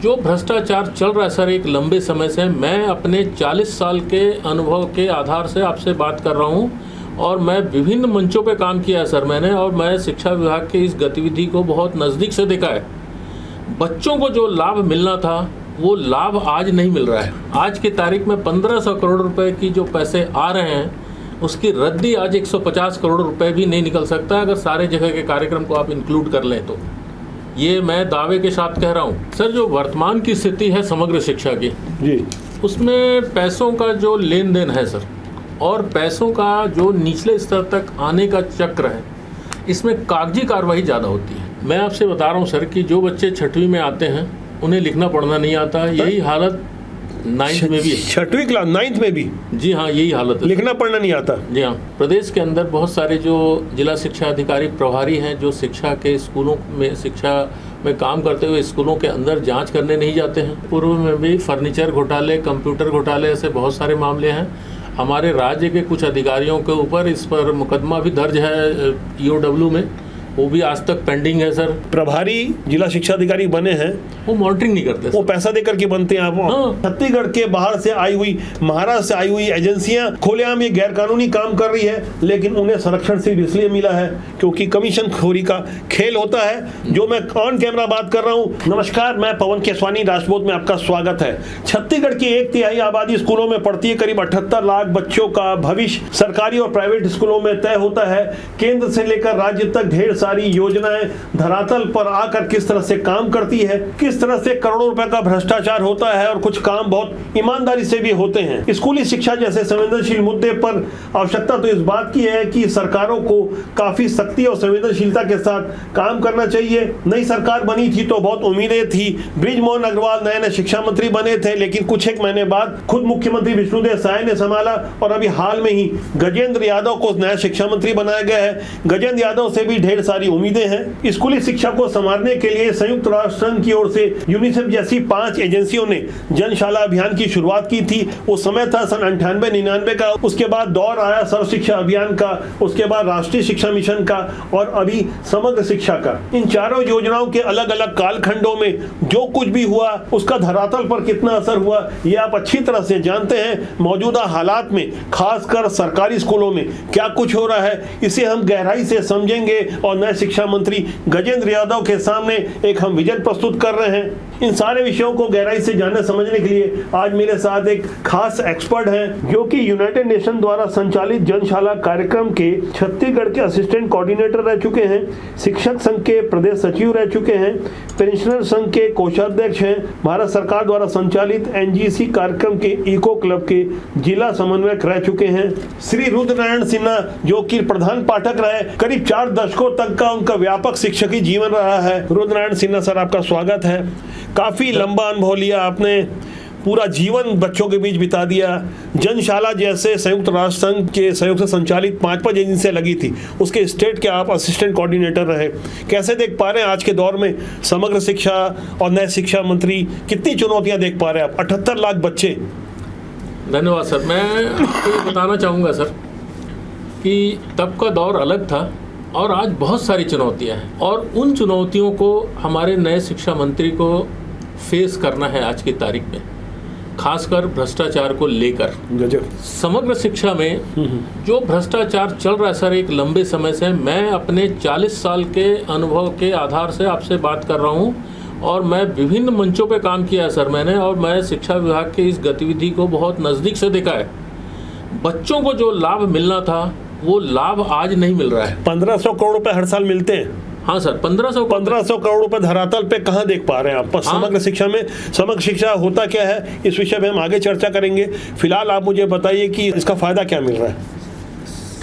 जो भ्रष्टाचार चल रहा है सर एक लंबे समय से, मैं अपने 40 साल के अनुभव के आधार से आपसे बात कर रहा हूं और मैं विभिन्न मंचों पे काम किया है सर मैंने, और मैं शिक्षा विभाग के इस गतिविधि को बहुत नज़दीक से देखा है। बच्चों को जो लाभ मिलना था वो लाभ आज नहीं मिल रहा है। आज की तारीख में 1500 करोड़ रुपए की जो पैसे आ रहे हैं उसकी रद्दी आज 150 करोड़ रुपए भी नहीं निकल सकता अगर सारे जगह के कार्यक्रम को आप इंक्लूड कर लें तो। ये मैं दावे के साथ कह रहा हूँ सर। जो वर्तमान की स्थिति है समग्र शिक्षा की जी, उसमें पैसों का जो लेन देन है सर, और पैसों का जो निचले स्तर तक आने का चक्र है, इसमें कागजी कार्रवाई ज़्यादा होती है। मैं आपसे बता रहा हूँ सर कि जो बच्चे 6वीं में आते हैं उन्हें लिखना पढ़ना नहीं आता, यही हालत 9th में भी है। 6वीं क्लास 9th में भी? जी हाँ, यही हालत है, लिखना पढ़ना नहीं आता। जी हाँ, प्रदेश के अंदर बहुत सारे जो जिला शिक्षा अधिकारी प्रभारी हैं जो शिक्षा के स्कूलों में शिक्षा में काम करते हुए स्कूलों के अंदर जांच करने नहीं जाते हैं। पूर्व में भी फर्नीचर घोटाले, कंप्यूटर घोटाले, ऐसे बहुत सारे मामले हैं। हमारे राज्य के कुछ अधिकारियों के ऊपर इस पर मुकदमा भी दर्ज है EOW में, वो भी आज तक पेंडिंग है सर। प्रभारी जिला शिक्षा अधिकारी बने हैं, वो मॉनिटरिंग नहीं करते, वो पैसा देकर के बनते हैं। आप छत्तीसगढ़ के बाहर से आई हुई, महाराष्ट्र से आई हुई एजेंसियां खुलेआम ये गैर कानूनी काम कर रही है, लेकिन उन्हें संरक्षण सिर्फ इसलिए मिला है क्योंकि कमीशन खोरी का खेल होता है, जो मैं ऑन कैमरा बात कर रहा हूँ। नमस्कार, मैं पवन केसवानी, राष्ट्रबोध में आपका स्वागत है। छत्तीसगढ़ की 1/3 आबादी स्कूलों में पढ़ती है। करीब 78 लाख बच्चों का भविष्य सरकारी और प्राइवेट स्कूलों में तय होता है। केंद्र से लेकर राज्य तक ढेर सारी योजनाएं धरातल पर आकर किस तरह से काम करती है, किस तरह से करोड़ों रुपए का भ्रष्टाचार होता है और कुछ काम बहुत ईमानदारी से भी होते हैं। स्कूली शिक्षा जैसे संवेदनशील मुद्दे पर आवश्यकता तो इस बात की है कि सरकारों को काफी सख्ती और संवेदनशीलता के साथ काम करना चाहिए। नई सरकार बनी थी तो बहुत उम्मीदें थी। बृजमोहन अग्रवाल नए शिक्षा मंत्री बने थे, लेकिन कुछ एक महीने बाद खुद मुख्यमंत्री विष्णुदेव साय ने संभाला और अभी हाल में ही गजेंद्र यादव को नया शिक्षा मंत्री बनाया गया है। गजेंद्र यादव से भी ढेर सारी उम्मीदें हैं। स्कूली शिक्षा को संभालने के लिए संयुक्त राष्ट्र संघ की ओर से यूनिसेफ जैसी 5 एजेंसियों ने जनशाला अभियान की शुरुआत की थी। वो समय था सन 98-99 का। उसके बाद दौर आया सर्व शिक्षा अभियान का, उसके बाद राष्ट्रीय शिक्षा मिशन का और अभी समग्र शिक्षा का। इन चारों योजनाओं के अलग अलग कालखंडों में जो कुछ भी हुआ उसका धरातल पर कितना असर हुआ ये आप अच्छी तरह से जानते हैं। मौजूदा हालात में खासकर सरकारी स्कूलों में क्या कुछ हो रहा है, इसे हम गहराई से समझेंगे और नए शिक्षा मंत्री गजेंद्र यादव के सामने एक हम विजन प्रस्तुत कर रहे हैं। इन सारे विषयों को गहराई से जानने समझने के लिए आज मेरे साथ एक खास एक्सपर्ट हैं जो कि यूनाइटेड नेशन द्वारा संचालित जनशाला कार्यक्रम के छत्तीसगढ़ के असिस्टेंट कोऑर्डिनेटर रह चुके हैं, शिक्षक संघ के प्रदेश सचिव रह चुके हैं, पेंशनर संघ के कोषाध्यक्ष हैं, भारत सरकार द्वारा संचालित NGC कार्यक्रम के इको क्लब के जिला समन्वयक रह चुके हैं। श्री रुद्रनारायण सिन्हा जो कि प्रधान पाठक रहे, करीब 4 दशकों तक का उनका व्यापक शिक्षकी जीवन रहा है। रुद्रनारायण सिन्हा सर, आपका स्वागत है। काफी लंबा अनुभव लिया आपने, पूरा जीवन बच्चों के बीच बिता दिया। जनशाला जैसे संयुक्त राष्ट्र संघ के सहयोग से संचालित 5 एजेंसियां लगी थी, उसके स्टेट के आप असिस्टेंट कोऑर्डिनेटर रहे। कैसे देख पा रहे हैं आज के दौर में समग्र शिक्षा और नए शिक्षा मंत्री, कितनी चुनौतियां देख पा रहे हैं आप? 78 लाख बच्चे। धन्यवाद सर। मैं आपको ये बताना चाहूँगा सर कि तब का दौर अलग था और आज बहुत सारी चुनौतियां हैं, और उन चुनौतियों को हमारे नए शिक्षा मंत्री को फेस करना है आज की तारीख में, खासकर भ्रष्टाचार को लेकर। समग्र शिक्षा में जो भ्रष्टाचार चल रहा है सर एक लंबे समय से, मैं अपने 40 साल के अनुभव के आधार से आपसे बात कर रहा हूँ और मैं विभिन्न मंचों पे काम किया है सर मैंने, और मैं शिक्षा विभाग के इस गतिविधि को बहुत नज़दीक से देखा है। बच्चों को जो लाभ मिलना था वो लाभ आज नहीं मिल रहा है। 1500 करोड़ रुपए हर साल मिलते हैं। हाँ सर, 1500 करोड़ रुपए धरातल पे कहाँ देख पा रहे हैं आप? समग्र शिक्षा में समग्र शिक्षा होता क्या है, इस विषय में हम आगे चर्चा करेंगे। फिलहाल आप मुझे बताइए कि इसका फायदा क्या मिल रहा है?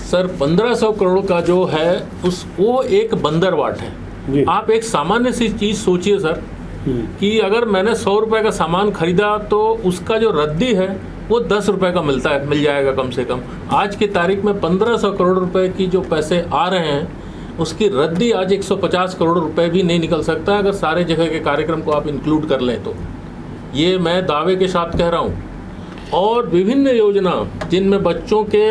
सर 1500 करोड़ का जो है वो एक बंदरवाट है। आप एक सामान्य सी चीज सोचिए सर कि अगर मैंने 100 रुपए का सामान खरीदा तो उसका जो रद्दी है वो 10 रुपए का मिल जाएगा कम से कम। आज की तारीख में 1500 करोड़ रुपए की जो पैसे आ रहे हैं उसकी रद्दी आज 150 करोड़ रुपए भी नहीं निकल सकता अगर सारे जगह के कार्यक्रम को आप इंक्लूड कर लें तो। ये मैं दावे के साथ कह रहा हूँ। और विभिन्न योजना जिनमें बच्चों के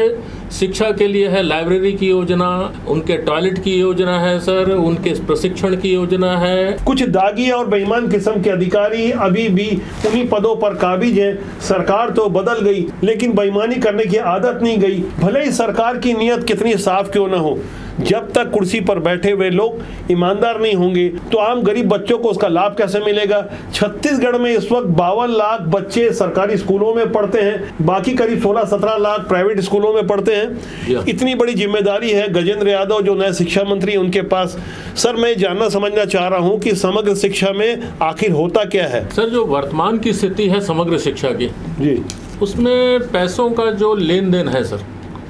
शिक्षा के लिए है लाइब्रेरी की योजना, उनके टॉयलेट की योजना है सर, उनके प्रशिक्षण की योजना है। कुछ दागी और बेईमान किस्म के अधिकारी अभी भी उन्हीं पदों पर काबिज हैं। सरकार तो बदल गई लेकिन बेईमानी करने की आदत नहीं गई, भले ही सरकार की नीयत कितनी साफ क्यों न हो। जब तक कुर्सी पर बैठे हुए लोग ईमानदार नहीं होंगे तो आम गरीब बच्चों को उसका लाभ कैसे मिलेगा। छत्तीसगढ़ में इस वक्त 52 लाख बच्चे सरकारी स्कूलों में पढ़ते हैं, बाकी करीब 16-17 लाख प्राइवेट स्कूलों में पढ़ते हैं। इतनी बड़ी जिम्मेदारी है गजेंद्र यादव जो नए शिक्षा मंत्री हैं उनके पास। सर, मैं जानना समझना चाह रहा हूँ कि समग्र शिक्षा में आखिर होता क्या है। सर, जो वर्तमान की स्थिति है समग्र शिक्षा की जी, उसमें पैसों का जो लेन देन है सर,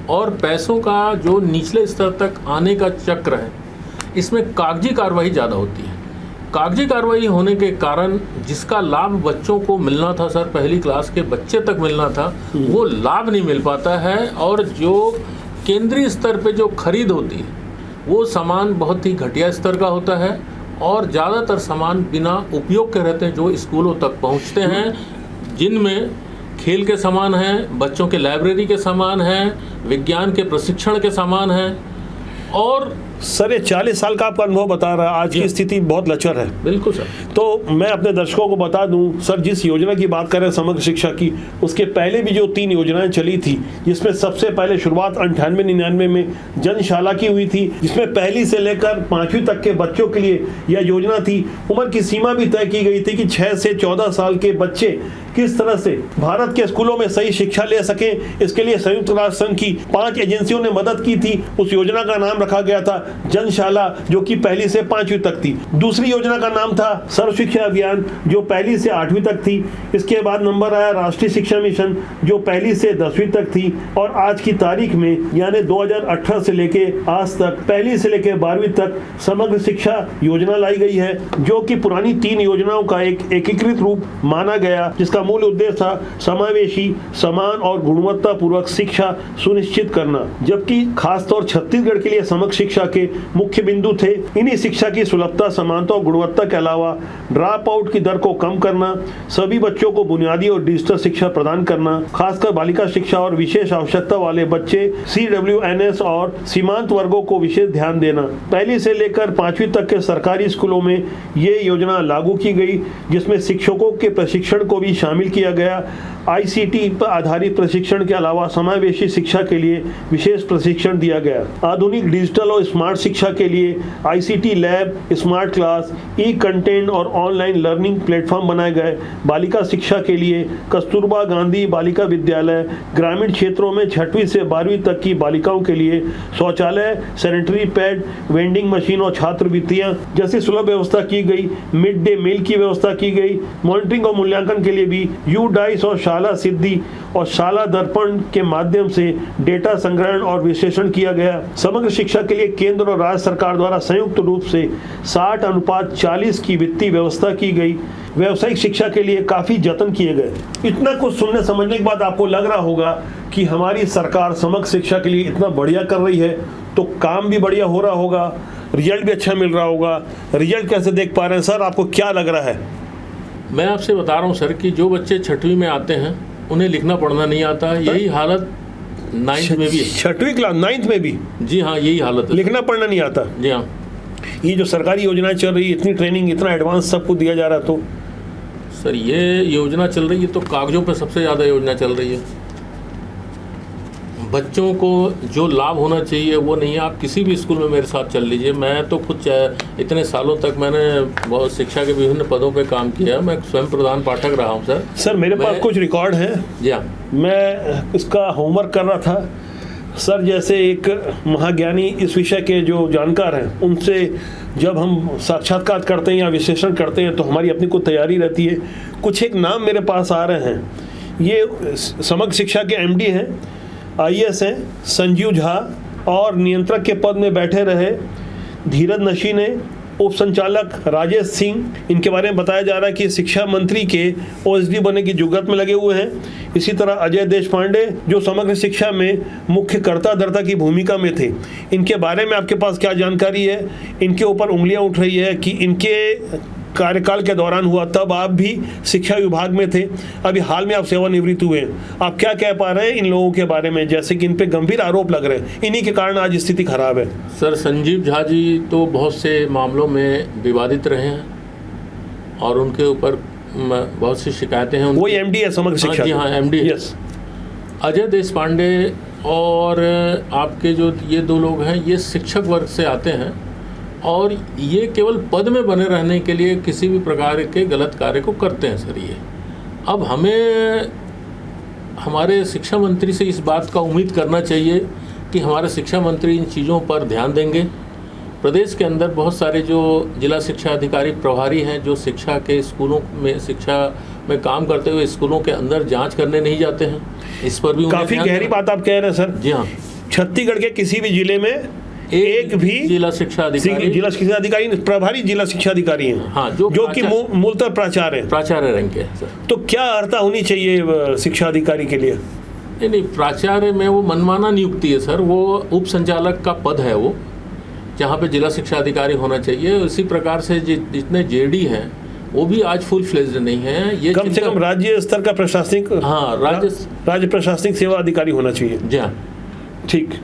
और पैसों का जो निचले स्तर तक आने का चक्र है, इसमें कागजी कार्रवाई ज़्यादा होती है। कागजी कार्रवाई होने के कारण जिसका लाभ बच्चों को मिलना था सर, पहली क्लास के बच्चे तक मिलना था, वो लाभ नहीं मिल पाता है। और जो केंद्रीय स्तर पे जो खरीद होती है वो सामान बहुत ही घटिया स्तर का होता है और ज़्यादातर सामान बिना उपयोग के रहते हैं जो स्कूलों तक पहुँचते हैं, जिनमें खेल के सामान हैं, बच्चों के लाइब्रेरी के सामान हैं, विज्ञान के प्रशिक्षण के सामान हैं। और सर, ये 40 साल का आपका अनुभव बता रहा है, आज की स्थिति बहुत लचर है। बिल्कुल सर। तो मैं अपने दर्शकों को बता दूं सर, जिस योजना की बात कर रहे हैं समग्र शिक्षा की, उसके पहले भी जो 3 योजनाएं चली थी, जिसमें सबसे पहले शुरुआत 98-99 में जनशाला की हुई थी, जिसमें पहली से लेकर 5वीं तक के बच्चों के लिए यह योजना थी। उम्र की सीमा भी तय की गई थी कि 6 से 14 साल के बच्चे किस तरह से भारत के स्कूलों में सही शिक्षा ले सकें। इसके लिए संयुक्त राष्ट्र संघ की 5 एजेंसियों ने मदद की थी। उस योजना का नाम रखा गया था जनशाला, जो कि पहली से 5वीं तक थी। दूसरी योजना का नाम था सर्व शिक्षा अभियान, जो पहली से 8वीं तक थी। इसके बाद नंबर आया राष्ट्रीय शिक्षा मिशन, जो पहली से 10वीं तक थी। और आज की तारीख में यानी 2018 से लेके आज तक पहली से लेके 12वीं तक समग्र शिक्षा योजना लाई गई है, जो कि पुरानी 3 योजनाओं का एक एकीकृत रूप माना गया, जिसका मूल उद्देश्य था समावेशी, समान और गुणवत्तापूर्वक शिक्षा सुनिश्चित करना। जबकि खासतौर छत्तीसगढ़ के लिए समग्र शिक्षा के मुख्य बिंदु थे इन्हीं शिक्षा की सुलभता, समानता और गुणवत्ता के अलावा ड्रॉप आउट की दर को कम करना, सभी बच्चों को बुनियादी और डिजिटल शिक्षा प्रदान करना, खासकर बालिका शिक्षा और विशेष आवश्यकता वाले बच्चे CWNS और सीमांत वर्गों को विशेष ध्यान देना। पहली से लेकर 5वीं तक के सरकारी स्कूलों में ये योजना लागू की गई, जिसमें शिक्षकों के प्रशिक्षण को भी शामिल किया गया। ICT पर आधारित प्रशिक्षण के अलावा समावेशी शिक्षा के लिए विशेष प्रशिक्षण दिया गया। आधुनिक डिजिटल और स्मार्ट शिक्षा के लिए ICT lab, smart class, content और ऑनलाइन लर्निंग प्लेटफॉर्म बनाए गए। बालिका शिक्षा के लिए कस्तूरबा गांधी बालिका विद्यालय, ग्रामीण क्षेत्रों में 6वीं से 12वीं तक की बालिकाओं के लिए शौचालय, सैनिटरी पैड, वेंडिंग मशीन और छात्रवृत्तियां जैसी सुलभ व्यवस्था की गई। मिड डे मील की व्यवस्था की गई। मॉनिटरिंग और मूल्यांकन के लिए भी UDICE और शाला सिद्धि और शाला दर्पण के माध्यम से डेटा संग्रहण और विश्लेषण किया गया। समग्र शिक्षा के लिए केंद्र और राज्य सरकार द्वारा संयुक्त रूप से 60:40 की वित्तीय व्यवस्था की गई। व्यावसायिक शिक्षा के लिए काफी जतन किए गए। इतना कुछ सुनने समझने के बाद आपको लग रहा होगा कि हमारी सरकार समग्र शिक्षा के लिए इतना बढ़िया कर रही है, तो काम भी बढ़िया हो रहा होगा, रिजल्ट भी अच्छा मिल रहा होगा। रिजल्ट कैसे देख पा रहे हैं सर, आपको क्या लग रहा है? मैं आपसे बता रहा हूँ सर कि जो बच्चे 6वीं में आते हैं उन्हें लिखना पढ़ना नहीं आता। यही हालत 9th में भी है। 6वीं क्लास 9th में भी? जी हाँ, यही हालत है। लिखना पढ़ना नहीं आता? जी हाँ। ये जो सरकारी योजनाएं चल रही है, इतनी ट्रेनिंग, इतना एडवांस सब कुछ दिया जा रहा है, तो सर ये योजना चल रही है तो कागजों पे सबसे ज़्यादा योजना चल रही है। बच्चों को जो लाभ होना चाहिए वो नहीं है। आप किसी भी स्कूल में मेरे साथ चल लीजिए, मैं तो खुद इतने सालों तक मैंने बहुत शिक्षा के विभिन्न पदों पे काम किया। मैं स्वयं प्रधान पाठक रहा हूँ सर। सर मेरे पास कुछ रिकॉर्ड हैं। जी हाँ। मैं इसका होमवर्क कर रहा था सर। जैसे एक महाज्ञानी इस विषय के जो जानकार हैं, उनसे जब हम साक्षात्कार करते हैं या विश्लेषण करते हैं तो हमारी अपनी कुछ तैयारी रहती है। कुछ एक नाम मेरे पास आ रहे हैं। ये समग्र शिक्षा के MD हैं, IAS हैं, संजीव झा, और नियंत्रक के पद में बैठे रहे धीरज नशी ने, उप संचालक राजेश सिंह। इनके बारे में बताया जा रहा है कि शिक्षा मंत्री के OSD बनने की जुगत में लगे हुए हैं। इसी तरह अजय देशपांडे, जो समग्र शिक्षा में मुख्य कर्ता धर्ता की भूमिका में थे। इनके बारे में आपके पास क्या जानकारी है? इनके ऊपर उंगलियां उठ रही है कि इनके कार्यकाल के दौरान हुआ, तब आप भी शिक्षा विभाग में थे, अभी हाल में आप सेवानिवृत्त हुए हैं। आप क्या कह पा रहे हैं इन लोगों के बारे में, जैसे कि इन पे गंभीर आरोप लग रहे हैं, इन्हीं के कारण आज स्थिति खराब है? सर, संजीव झा जी तो बहुत से मामलों में विवादित रहे हैं और उनके ऊपर बहुत सी शिकायतें हैं। वही एमडी है समग्र शिक्षा? जी हाँ, एमडी। यस। अजय देश पांडे और आपके जो ये दो लोग हैं, ये शिक्षक वर्ग से आते हैं और ये केवल पद में बने रहने के लिए किसी भी प्रकार के गलत कार्य को करते हैं सर। ये अब हमें हमारे शिक्षा मंत्री से इस बात का उम्मीद करना चाहिए कि हमारे शिक्षा मंत्री इन चीज़ों पर ध्यान देंगे। प्रदेश के अंदर बहुत सारे जो जिला शिक्षा अधिकारी प्रभारी हैं, जो शिक्षा के स्कूलों में शिक्षा में काम करते हुए स्कूलों के अंदर जांच करने नहीं जाते हैं, इस पर भी काफ़ी गहरी बात आप कह रहे हैं सर। जी हाँ, छत्तीसगढ़ के किसी भी जिले में एक भी जिला शिक्षा अधिकारी प्रभारी जिला शिक्षा अधिकारी हैं, हाँ, जो कि मूलतः प्राचार्य रैंक के सर। तो क्या अर्हता होनी चाहिए शिक्षा अधिकारी के लिए? नहीं, प्राचार्य में वो मनमाना नियुक्ति है सर, वो उप संचालक का पद है वो, जहाँ पे जिला शिक्षा अधिकारी होना चाहिए। इसी प्रकार से जितने जेडी हैं वो भी आज फुल फ्लेज्ड नहीं है। ये कम से कम राज्य स्तर का प्रशासनिक, हाँ, राज्य प्रशासनिक सेवा अधिकारी होना चाहिए। जी हाँ, ठीक।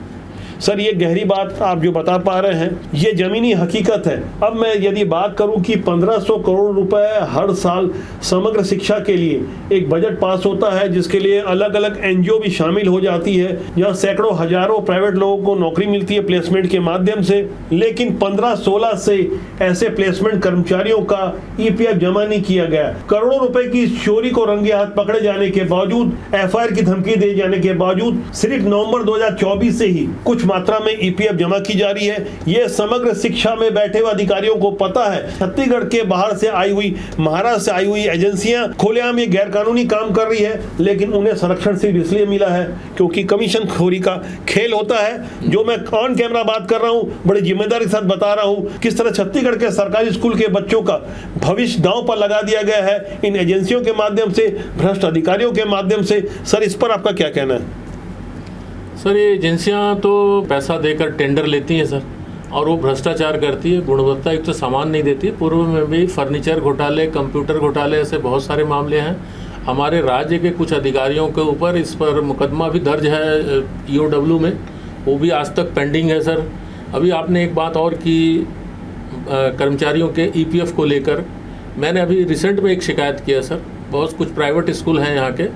सर, ये गहरी बात आप जो बता पा रहे हैं, ये जमीनी हकीकत है। अब मैं यदि बात करूं कि 1500 करोड़ रुपए हर साल समग्र शिक्षा के लिए एक बजट पास होता है, जिसके लिए अलग अलग एनजीओ भी शामिल हो जाती है, जहां सैकड़ों हजारों प्राइवेट लोगों को नौकरी मिलती है प्लेसमेंट के माध्यम से, लेकिन 15-16 से ऐसे प्लेसमेंट कर्मचारियों का ईपीएफ जमा नहीं किया गया। करोड़ों रुपए की चोरी को रंगे हाथ पकड़े जाने के बावजूद, एफआईआर की धमकी दे जाने के बावजूद, सिर्फ नवंबर 2024 से ही कुछ मात्रा में ईपीएफ जमा की जा रही है। यह समग्र शिक्षा में बैठे हुए अधिकारियों को पता है। छत्तीसगढ़ के बाहर से आई हुई, महाराष्ट्र से आई हुई एजेंसियां खुलेआम ये गैरकानूनी काम कर रही है, लेकिन उन्हें संरक्षण सिर्फ इसलिए मिला है क्योंकि कमीशन खोरी का खेल होता है। जो मैं ऑन कैमरा बात कर रहा हूं, बड़ी जिम्मेदारी के साथ बता रहा हूं किस तरह छत्तीसगढ़ के सरकारी स्कूल के बच्चों का भविष्य दांव पर लगा दिया गया है इन एजेंसियों के माध्यम से, भ्रष्ट अधिकारियों के माध्यम से। सर, इस पर आपका क्या कहना है? सर, ये एजेंसियां तो पैसा देकर टेंडर लेती हैं सर, और वो भ्रष्टाचार करती है, गुणवत्ता युक्त सामान नहीं देती है। पूर्व में भी फर्नीचर घोटाले, कंप्यूटर घोटाले, ऐसे बहुत सारे मामले हैं। हमारे राज्य के कुछ अधिकारियों के ऊपर इस पर मुकदमा भी दर्ज है ईओडब्ल्यू में, वो भी आज तक पेंडिंग है सर। अभी आपने एक बात और की कर्मचारियों के ईपीएफ को लेकर, मैंने अभी रिसेंट में एक शिकायत किया सर। बहुत कुछ प्राइवेट स्कूल हैं यहाँ के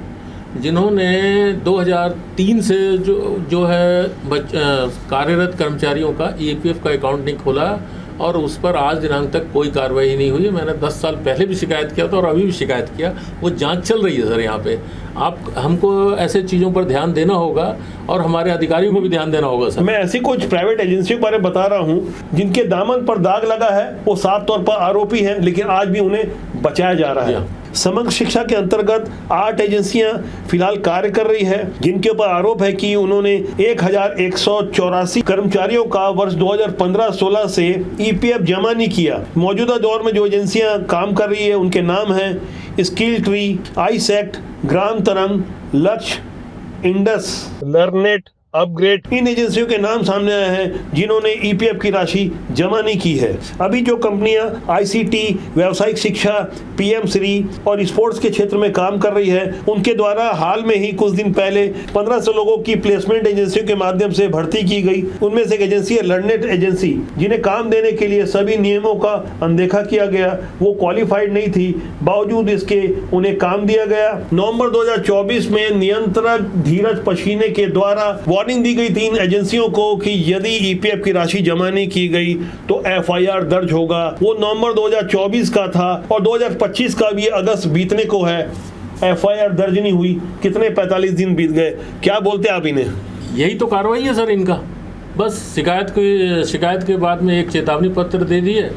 जिन्होंने 2003 से जो है कार्यरत कर्मचारियों का ईपीएफ का अकाउंट नहीं खोला, और उस पर आज दिनांक तक कोई कार्रवाई नहीं हुई। मैंने 10 साल पहले भी शिकायत किया था और अभी भी शिकायत किया, वो जांच चल रही है सर यहाँ पे। हमको ऐसे चीज़ों पर ध्यान देना होगा और हमारे अधिकारियों को भी ध्यान देना होगा सर। मैं ऐसी कुछ प्राइवेट एजेंसियों के बारे में बता रहा हूँ जिनके दामन पर दाग लगा है, वो साफ तौर पर आरोपी हैं, लेकिन आज भी उन्हें बचाया जा रहा है। समग्र शिक्षा के अंतर्गत 8 एजेंसियां फिलहाल कार्य कर रही है, जिनके ऊपर आरोप है कि उन्होंने 1184 कर्मचारियों का वर्ष 2015-16 से ईपीएफ जमा नहीं किया। मौजूदा दौर में जो एजेंसियां काम कर रही है उनके नाम हैं स्किल ट्री, आईसेक्ट, ग्राम तरंग, लक्ष्य, इंडस, लर्नेट, अपग्रेड। इन एजेंसियों के नाम सामने आए हैं जिन्होंने ईपीएफ की राशि जमा नहीं की है। अभी जो कंपनियां आईसीटी, व्यावसायिक शिक्षा, पीएम श्री और स्पोर्ट्स के क्षेत्र में काम कर रही है, उनके द्वारा हाल में ही कुछ दिन पहले 1500 लोगों की प्लेसमेंट एजेंसियों के माध्यम से भर्ती की गई। उनमें से एक एजेंसी है लर्नेट एजेंसी, जिन्हें काम देने के लिए सभी नियमों का अनदेखा किया गया। वो क्वालिफाइड नहीं थी, बावजूद इसके उन्हें काम दिया गया। नवंबर 2024 में नियंत्रक धीरज पशीने के द्वारा वार्निंग दी गई 3 एजेंसियों को कि यदि ईपीएफ की राशि जमा नहीं की गई तो एफआईआर दर्ज होगा। वो नवंबर 2024 का था और 2025 का भी अगस्त बीतने को है, एफआईआर दर्ज नहीं हुई। कितने 45 दिन बीत गए। क्या बोलते आप इन्हें? यही तो कार्रवाई है सर इनका। बस शिकायत के बाद में एक चेतावनी पत्र दे दिए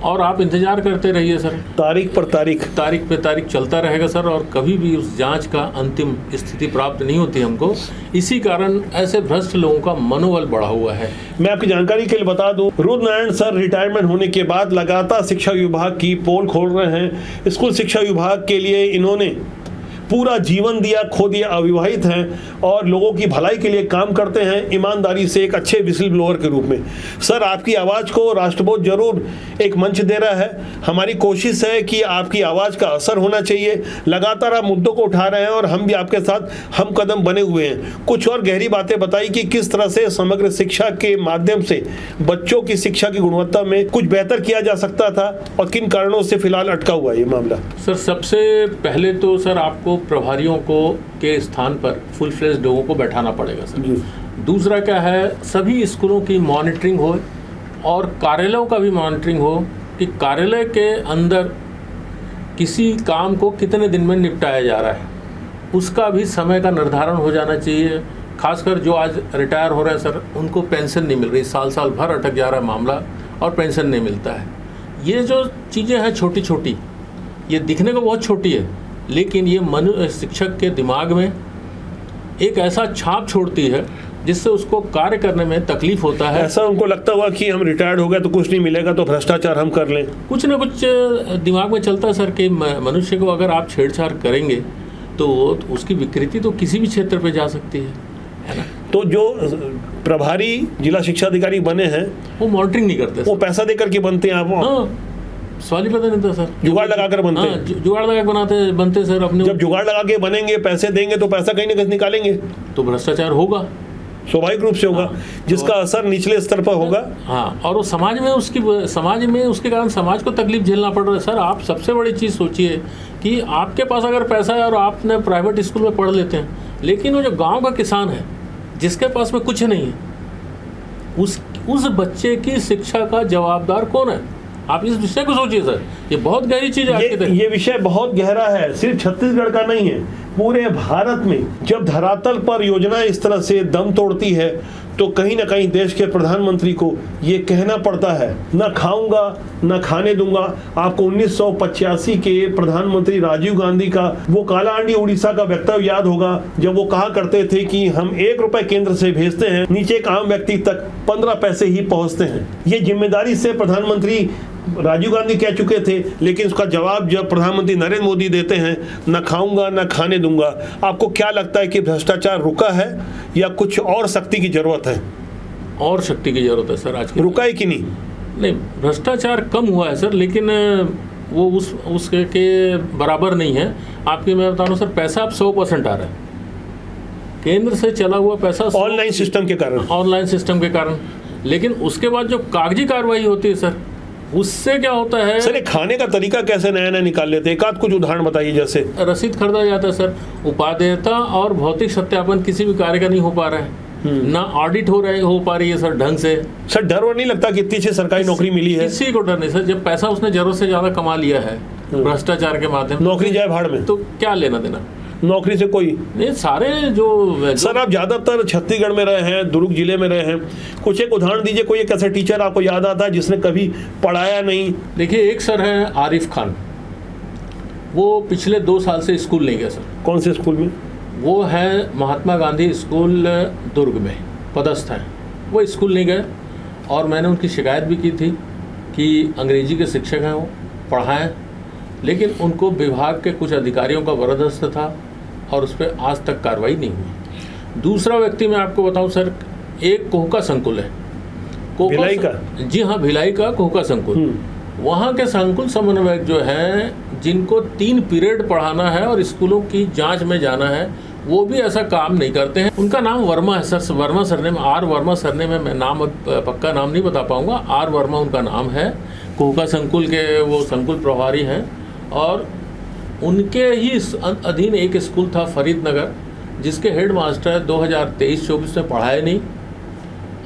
और आप इंतजार करते रहिए सर। तारीख पे तारीख चलता रहेगा सर, और कभी भी उस जांच का अंतिम स्थिति प्राप्त नहीं होती हमको। इसी कारण ऐसे भ्रष्ट लोगों का मनोबल बढ़ा हुआ है। मैं आपकी जानकारी के लिए बता दूं, रुद्रनारायण सर रिटायरमेंट होने के बाद लगातार शिक्षा विभाग की पोल खोल रहे हैं। स्कूल शिक्षा विभाग के लिए इन्होंने पूरा जीवन दिया, खो दिया, अविवाहित हैं और लोगों की भलाई के लिए काम करते हैं ईमानदारी से एक अच्छे विसिल ब्लोअर के रूप में। सर, आपकी आवाज़ को राष्ट्रबोध जरूर एक मंच दे रहा है। हमारी कोशिश है कि आपकी आवाज़ का असर होना चाहिए। लगातार आप मुद्दों को उठा रहे हैं और हम भी आपके साथ हम कदम बने हुए हैं। कुछ और गहरी बातें बताइए कि किस तरह से समग्र शिक्षा के माध्यम से बच्चों की शिक्षा की गुणवत्ता में कुछ बेहतर किया जा सकता था और किन कारणों से फिलहाल अटका हुआ है ये मामला। सर, सबसे पहले तो सर आपको प्रभारियों को के स्थान पर फुल फ्लेज लोगों को बैठाना पड़ेगा सर। दूसरा क्या है, सभी स्कूलों की मॉनिटरिंग हो और कार्यालयों का भी मॉनिटरिंग हो कि कार्यालय के अंदर किसी काम को कितने दिन में निपटाया जा रहा है, उसका भी समय का निर्धारण हो जाना चाहिए। खासकर जो आज रिटायर हो रहे हैं सर, उनको पेंशन नहीं मिल रही, साल साल भर अटक जा रहा है मामला और पेंशन नहीं मिलता है। ये जो चीज़ें हैं छोटी छोटी, ये दिखने को बहुत छोटी है, लेकिन ये शिक्षक के दिमाग में एक ऐसा छाप छोड़ती है जिससे उसको कार्य करने में तकलीफ होता है। ऐसा उनको लगता हुआ कि हम रिटायर्ड हो गए तो कुछ नहीं मिलेगा, तो भ्रष्टाचार हम कर लें। कुछ ना कुछ दिमाग में चलता है सर कि मनुष्य को अगर आप छेड़छाड़ करेंगे तो उसकी विकृति तो किसी भी क्षेत्र पे जा सकती है ना। तो जो प्रभारी जिला शिक्षा अधिकारी बने हैं वो मॉनिटरिंग नहीं करते, वो पैसा देकर के बनते हैं। आप हाँ, सवाल ही पता नहीं था सर। जुगाड़ लगाकर बनते हैं। जुगाड़ लगा के बनते सर अपने। जब जुगाड़ लगा के बनेंगे, पैसे देंगे तो पैसा कहीं ना कहीं निकालेंगे, तो भ्रष्टाचार होगा, स्वाभाविक रूप से होगा, जिसका असर निचले स्तर पर होगा। हाँ, और वो समाज में उसके कारण समाज को तकलीफ झेलना पड़ रहा है। सर, आप सबसे बड़ी चीज़ सोचिए कि आपके पास अगर पैसा है और आपने प्राइवेट स्कूल में पढ़ लेते हैं, लेकिन वो जो गांव का किसान है जिसके पास में कुछ नहीं है, उस बच्चे की शिक्षा का जवाबदार कौन है? आप इस विषय को सोचिए सर, ये बहुत गहरी चीज़ है। ये विषय बहुत गहरा है, सिर्फ छत्तीसगढ़ का नहीं है, पूरे भारत में। जब धरातल पर योजना इस तरह से दम तोड़ती है तो कहीं ना कहीं देश के प्रधानमंत्री को ये कहना पड़ता है, ना खाऊंगा ना खाने दूंगा। आपको 1985 के प्रधानमंत्री राजीव गांधी का वो काला आंडी उड़ीसा का वक्तव्य याद होगा, जब वो कहा करते थे कि हम 1 रुपए केंद्र से भेजते हैं, नीचे एक आम व्यक्ति तक 15 पैसे ही पहुंचते हैं। ये जिम्मेदारी से प्रधानमंत्री राजीव गांधी कह चुके थे, लेकिन उसका जवाब जब प्रधानमंत्री नरेंद्र मोदी देते हैं, ना खाऊंगा ना खाने दूंगा। आपको क्या लगता है कि भ्रष्टाचार रुका है या कुछ और शक्ति की जरूरत है? और शक्ति की जरूरत है सर। आज रुका है कि नहीं? नहीं, भ्रष्टाचार कम हुआ है सर, लेकिन वो उसके बराबर नहीं है। आपकी मैं बता रहा हूँ सर, पैसा अब 100% आ रहा है केंद्र से चला हुआ पैसा, ऑनलाइन सिस्टम के कारण। लेकिन उसके बाद जो कागजी कार्रवाई होती है सर, उससे क्या होता है सर? खाने का तरीका कैसे नया नया निकाल लेते हैं? एक आध कुछ उदाहरण बताइए। जैसे रसीद खरीदा जाता है सर, उपादेयता और भौतिक सत्यापन किसी भी कार्य का नहीं हो पा रहा है, ना ऑडिट हो पा रही है सर ढंग से। सर, डर और नहीं लगता कि इतनी अच्छी सरकारी नौकरी मिली है? किसी को डर नहीं सर, जब पैसा उसने जरूरत से ज्यादा कमा लिया है भ्रष्टाचार के माध्यम, नौकरी जाए भाड़ में, तो क्या लेना देना नौकरी से? कोई नहीं। सारे जो सर, आप ज्यादातर छत्तीसगढ़ में रहे हैं, दुर्ग जिले में रहे हैं, कुछ एक उदाहरण दीजिए। कोई एक ऐसा टीचर आपको याद आता है जिसने कभी पढ़ाया नहीं? देखिए, एक सर है आरिफ खान, वो पिछले 2 साल से स्कूल नहीं गए सर। कौन से स्कूल में? वो है महात्मा गांधी स्कूल दुर्ग में पदस्थ हैं। वो स्कूल नहीं गए और मैंने उनकी शिकायत भी की थी कि अंग्रेजी के शिक्षक हैं, वो पढ़ाएं, लेकिन उनको विभाग के कुछ अधिकारियों का बर्दाश्त था और उस पर आज तक कार्रवाई नहीं हुई। दूसरा व्यक्ति मैं आपको बताऊं सर, एक कोहका संकुल है, भिलाई का? जी हाँ, भिलाई का कोहका संकुल। वहाँ के संकुल समन्वयक जो हैं, जिनको 3 पीरियड पढ़ाना है और स्कूलों की जांच में जाना है, वो भी ऐसा काम नहीं करते हैं। उनका नाम वर्मा है sir, Verma surname, R Verma surname है। मैं नाम पक्का नाम नहीं बता पाऊँगा, आर वर्मा उनका नाम है। कोहका संकुल के वो संकुल प्रभारी हैं और उनके ही अधीन एक स्कूल था फरीदनगर, जिसके हेड मास्टर 2023-24 में पढ़ाए नहीं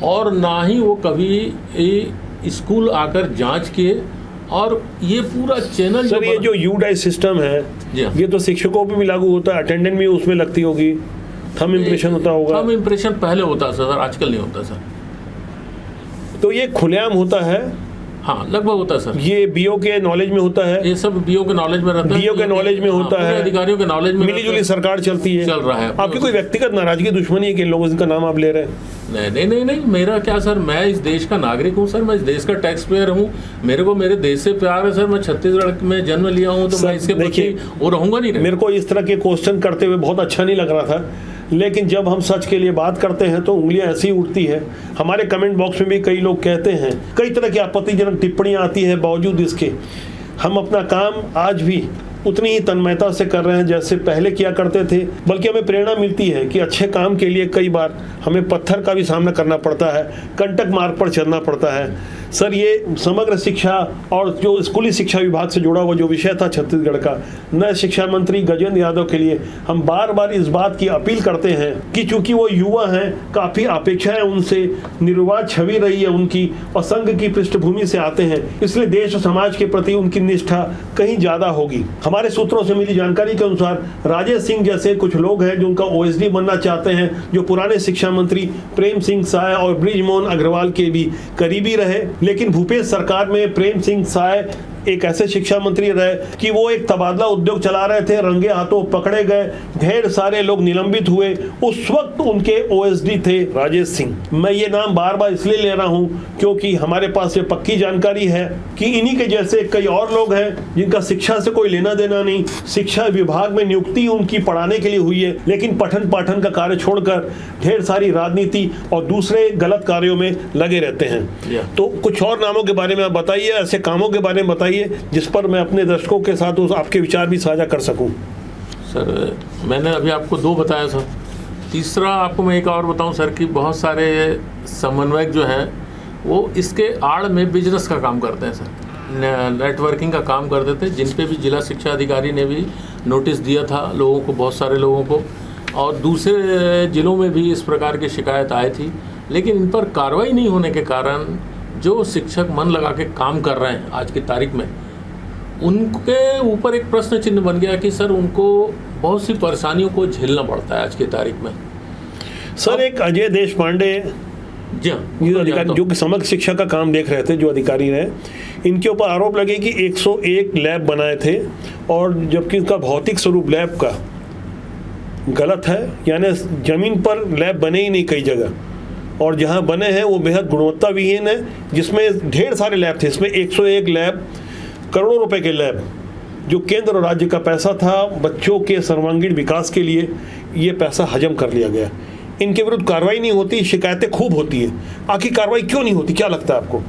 और ना ही वो कभी स्कूल आकर जांच किए। और ये पूरा चैनल सर, ये जो यूडाई सिस्टम है, ये तो शिक्षकों पे भी लागू होता है, अटेंडेंट भी उसमें लगती होगी, थंब इम्प्रेशन होता होगा? थंब इम्प्रेशन पहले होता सर, आजकल नहीं होता सर। तो ये खुलेआम होता है हाँ, लगभग होता है सर। ये बीओ के नॉलेज में होता है, ये सब बीओ के नॉलेज में रहता है, बीओ के नॉलेज में होता है, अधिकारियों के नॉलेज में, मिलीजुली सरकार चलती है, चल रहा है। आपकी कोई व्यक्तिगत नाराजगी, दुश्मनी है कि लोग इनका नाम आप ले रहे हैं? नहीं, मेरा क्या सर, मैं इस देश का नागरिक हूँ सर, मैं इस देश का टैक्स पेयर हूँ, मेरे को मेरे देश से प्यार है सर, मैं छत्तीसगढ़ में जन्म लिया हूँ, तो मैं इसके प्रति वो रहूंगा नहीं। मेरे को इस तरह के क्वेश्चन करते हुए बहुत अच्छा नहीं लग रहा था, लेकिन जब हम सच के लिए बात करते हैं तो उंगलियां ऐसी उठती है। हमारे कमेंट बॉक्स में भी कई लोग कहते हैं, कई तरह की आपत्तिजनक टिप्पणियां आती है, बावजूद इसके हम अपना काम आज भी उतनी ही तन्मयता से कर रहे हैं जैसे पहले किया करते थे। बल्कि हमें प्रेरणा मिलती है कि अच्छे काम के लिए कई बार हमें पत्थर का भी सामना करना पड़ता है, कंटक मार्ग पर चलना पड़ता है। सर, ये समग्र शिक्षा और जो स्कूली शिक्षा विभाग से जुड़ा हुआ जो विषय था छत्तीसगढ़ का, नए शिक्षा मंत्री गजेंद्र यादव के लिए हम बार बार इस बात की अपील करते हैं कि चूंकि वो युवा हैं, काफ़ी अपेक्षाएं उनसे, निर्वाध छवि रही है उनकी और संघ की पृष्ठभूमि से आते हैं, इसलिए देश और समाज के प्रति उनकी निष्ठा कहीं ज़्यादा होगी। हमारे सूत्रों से मिली जानकारी के अनुसार राजेश सिंह जैसे कुछ लोग हैं जो उनका ओएसडी बनना चाहते हैं, जो पुराने शिक्षा मंत्री प्रेम सिंह साय और बृजमोहन अग्रवाल के भी करीबी रहे। लेकिन भूपेश सरकार में प्रेम सिंह साय एक ऐसे शिक्षा मंत्री रहे कि वो एक तबादला उद्योग चला रहे थे, रंगे हाथों पकड़े गए, ढेर सारे लोग निलंबित हुए। उस वक्त उनके ओएसडी थे राजेश सिंह। मैं ये नाम बार बार इसलिए ले रहा हूं क्योंकि हमारे पास ये पक्की जानकारी है कि इन्हीं के जैसे कई और लोग हैं जिनका शिक्षा से कोई लेना देना नहीं, शिक्षा विभाग में नियुक्ति उनकी पढ़ाने के लिए हुई है, लेकिन पठन पाठन का कार्य छोड़कर ढेर सारी राजनीति और दूसरे गलत कार्यों में लगे रहते हैं। तो कुछ और नामों के बारे में आप बताइए, ऐसे कामों के बारे में बताइए जिस पर मैं अपने दर्शकों के साथ आपके विचार भी साझा कर सकूं। सर, मैंने अभी आपको 2 बताया सर, तीसरा आपको मैं एक और बताऊं सर कि बहुत सारे समन्वयक जो हैं वो इसके आड़ में बिजनेस का काम करते हैं सर, नेटवर्किंग का काम करते थे, जिन पे भी जिला शिक्षा अधिकारी ने भी नोटिस दिया था लोगों को, बहुत सारे लोगों को, और दूसरे जिलों में भी इस प्रकार की शिकायत आई थी, लेकिन इन पर कार्रवाई नहीं होने के कारण जो शिक्षक मन लगा के काम कर रहे हैं आज की तारीख में, उनके ऊपर एक प्रश्न चिन्ह बन गया कि सर उनको बहुत सी परेशानियों को झेलना पड़ता है आज की तारीख में। सर, एक अजय देश पांडे जी अधिकारी जो कि समग्र शिक्षा का काम देख रहे थे, जो अधिकारी रहे, इनके ऊपर आरोप लगे कि 101 लैब बनाए थे और जबकि इनका भौतिक स्वरूप लैब का गलत है, यानी जमीन पर लैब बने ही नहीं कई जगह, और जहां बने हैं वो बेहद गुणवत्ता विहीन है, जिसमें ढेर सारे लैब थे। इसमें 101 लैब, करोड़ों रुपए के लैब, जो केंद्र और राज्य का पैसा था बच्चों के सर्वांगीण विकास के लिए, ये पैसा हजम कर लिया गया। इनके विरुद्ध कार्रवाई नहीं होती, शिकायतें खूब होती है, आखिर कार्रवाई क्यों नहीं होती, क्या लगता है आपको?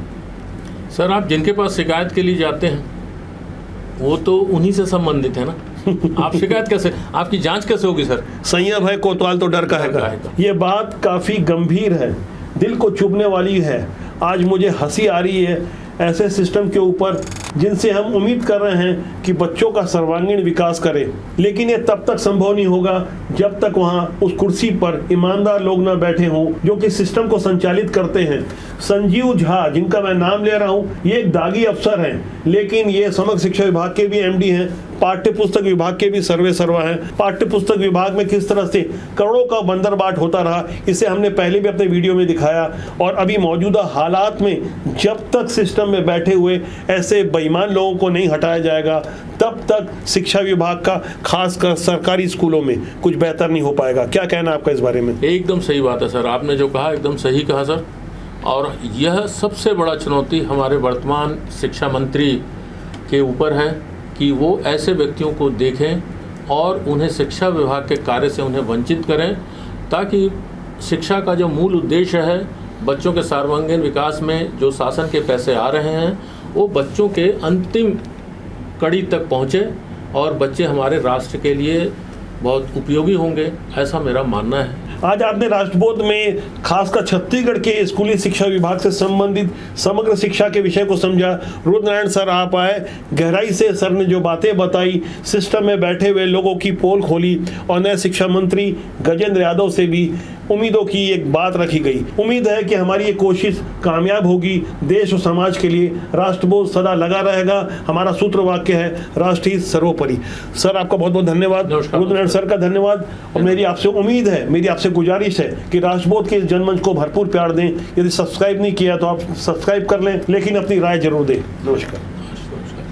सर, आप जिनके पास शिकायत के लिए जाते हैं वो तो उन्हीं से संबंधित है ना। आप शिकायत कैसे, आपकी जांच कैसे होगी सर? संयम है कोतवाल तो डर का है। ये बात काफ़ी गंभीर है, दिल को चुभने वाली है। आज मुझे हंसी आ रही है ऐसे सिस्टम के ऊपर जिनसे हम उम्मीद कर रहे हैं कि बच्चों का सर्वांगीण विकास करें, लेकिन ये तब तक संभव नहीं होगा जब तक वहाँ उस कुर्सी पर ईमानदार लोग ना बैठे हों जो कि सिस्टम को संचालित करते हैं। संजीव झा, जिनका मैं नाम ले रहा हूँ, ये एक दागी अफसर हैं, लेकिन ये समग्र शिक्षा विभाग के भी एमडी हैं, पाठ्य पुस्तक विभाग के भी सर्वे सर्वा हैं। पाठ्य पुस्तक विभाग में किस तरह से करोड़ों का बंदरबाट होता रहा, इसे हमने पहले भी अपने वीडियो में दिखाया। और अभी मौजूदा हालात में जब तक सिस्टम में बैठे हुए ऐसे बेईमान लोगों को नहीं हटाया जाएगा, तब तक शिक्षा विभाग का, खासकर सरकारी स्कूलों में, कुछ बेहतर नहीं हो पाएगा। क्या कहना आपका इस बारे में? एकदम सही बात है सर, आपने जो कहा एकदम सही कहा सर। और यह सबसे बड़ा चुनौती हमारे वर्तमान शिक्षा मंत्री के ऊपर है कि वो ऐसे व्यक्तियों को देखें और उन्हें शिक्षा विभाग के कार्य से उन्हें वंचित करें, ताकि शिक्षा का जो मूल उद्देश्य है, बच्चों के सर्वांगीण विकास में जो शासन के पैसे आ रहे हैं वो बच्चों के अंतिम कड़ी तक पहुँचे और बच्चे हमारे राष्ट्र के लिए बहुत उपयोगी होंगे, ऐसा मेरा मानना है। आज आपने राष्ट्रबोध में खासकर छत्तीसगढ़ के स्कूली शिक्षा विभाग से संबंधित समग्र शिक्षा के विषय को समझा। रुद्रनारायण सर आप आए, गहराई से सर ने जो बातें बताई, सिस्टम में बैठे हुए लोगों की पोल खोली और नए शिक्षा मंत्री गजेंद्र यादव से भी उम्मीदों की एक बात रखी गई। उम्मीद है कि हमारी ये कोशिश कामयाब होगी। देश और समाज के लिए राष्ट्रबोध सदा लगा रहेगा। हमारा सूत्र वाक्य है राष्ट्र हित सर्वोपरि। सर आपका बहुत बहुत धन्यवाद। रुद्रनारायण सर का धन्यवाद। और मेरी आपसे उम्मीद है, मेरी आपसे गुजारिश है कि राष्ट्रबोध के इस जनमंच को भरपूर प्यार दें। यदि सब्सक्राइब नहीं किया तो आप सब्सक्राइब कर लें, लेकिन अपनी राय जरूर दें। नमस्कार।